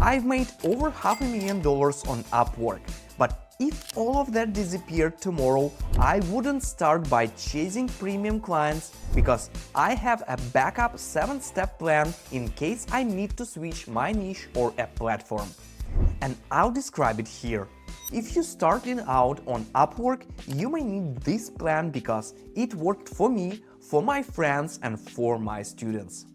I've made over $500,000 on Upwork, but if all of that disappeared tomorrow, I wouldn't start by chasing premium clients because I have a backup 7-step plan in case I need to switch my niche or a platform. And I'll describe it here. If you're starting out on Upwork, you may need this plan because it worked for me, for my friends, and for my students.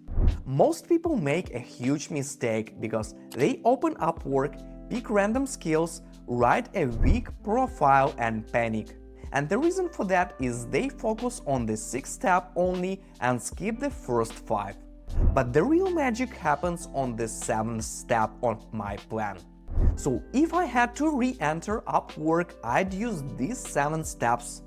Most people make a huge mistake because they open Upwork, pick random skills, write a weak profile and panic. And the reason for that is they focus on the 6th step only and skip the first 5. But the real magic happens on the 7th step of my plan. So if I had to re-enter Upwork, I'd use these 7 steps.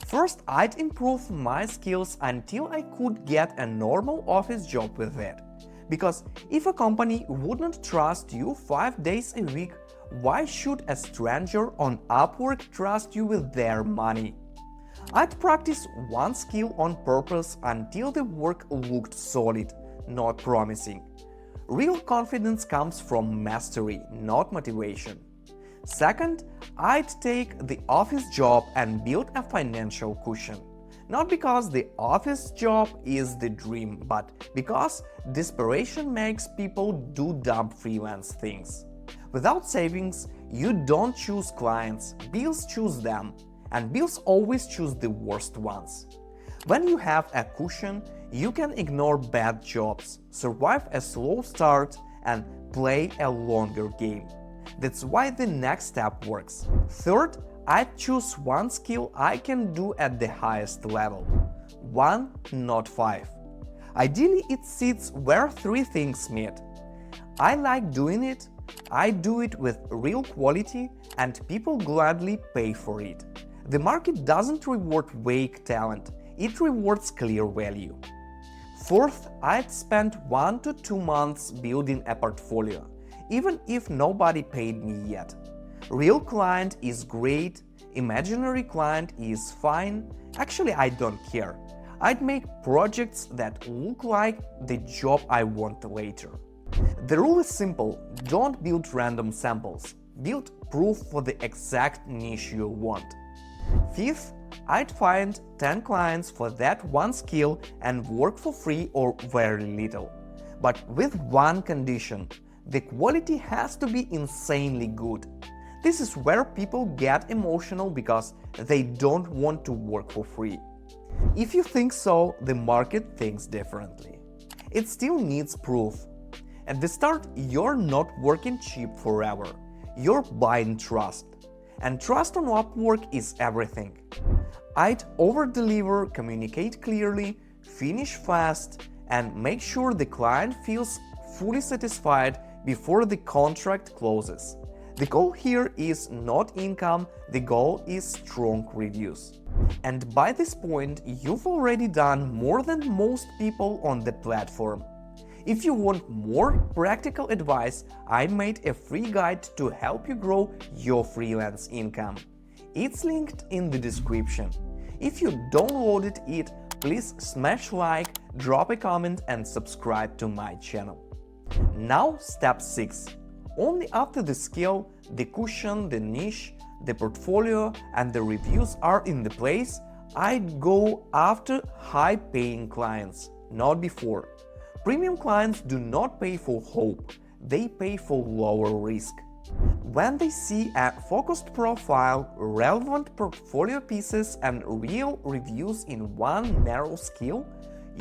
First, I'd improve my skills until I could get a normal office job with it. Because if a company wouldn't trust you 5 days a week, why should a stranger on Upwork trust you with their money? I'd practice one skill on purpose until the work looked solid, not promising. Real confidence comes from mastery, not motivation. Second, I'd take the office job and build a financial cushion. Not because the office job is the dream, but because desperation makes people do dumb freelance things. Without savings, you don't choose clients, bills choose them, and bills always choose the worst ones. When you have a cushion, you can ignore bad jobs, survive a slow start, and play a longer game. That's why the next step works. Third, I'd choose one skill I can do at the highest level. 1, not 5. Ideally, it sits where 3 things meet. I like doing it, I do it with real quality, and people gladly pay for it. The market doesn't reward vague talent, it rewards clear value. Fourth, I'd spend 1 to 2 months building a portfolio, even if nobody paid me yet. Real client is great, imaginary client is fine, actually I don't care. I'd make projects that look like the job I want later. The rule is simple, don't build random samples, build proof for the exact niche you want. Fifth, I'd find 10 clients for that one skill and work for free or very little. But with one condition, the quality has to be insanely good. This is where people get emotional because they don't want to work for free. If you think so, the market thinks differently. It still needs proof. At the start, you're not working cheap forever. You're buying trust. And trust on Upwork is everything. I'd over-deliver, communicate clearly, finish fast, and make sure the client feels fully satisfied before the contract closes. The goal here is not income, the goal is strong reviews. And by this point, you've already done more than most people on the platform. If you want more practical advice, I made a free guide to help you grow your freelance income. It's linked in the description. If you downloaded it, please smash like, drop a comment and subscribe to my channel. Now step 6. Only after the skill, the cushion, the niche, the portfolio and the reviews are in the place, I'd go after high-paying clients, not before. Premium clients do not pay for hope, they pay for lower risk. When they see a focused profile, relevant portfolio pieces and real reviews in one narrow skill,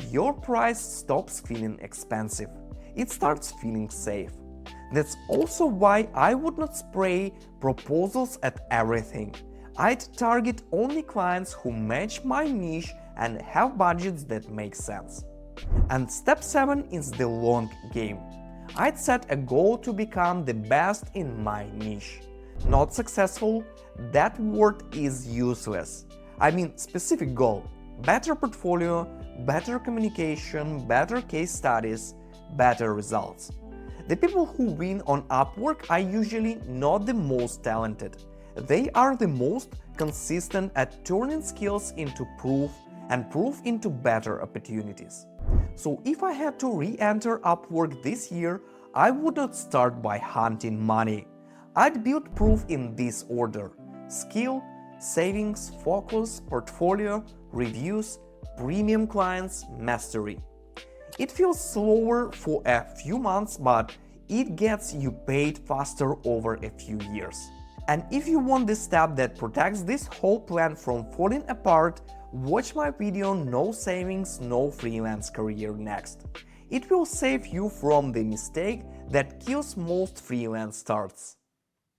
your price stops feeling expensive. It starts feeling safe. That's also why I would not spray proposals at everything. I'd target only clients who match my niche and have budgets that make sense. And step 7 is the long game. I'd set a goal to become the best in my niche. Not successful, that word is useless. I mean specific goal. Better portfolio, better communication, better case studies, better results. The people who win on Upwork are usually not the most talented. They are the most consistent at turning skills into proof and proof into better opportunities. So if I had to re-enter Upwork this year, I would not start by hunting money. I'd build proof in this order: skill, savings, focus, portfolio, reviews, premium clients, mastery. It feels slower for a few months, but it gets you paid faster over a few years. And if you want the step that protects this whole plan from falling apart, watch my video "No Savings, No Freelance Career" next. It will save you from the mistake that kills most freelance starts.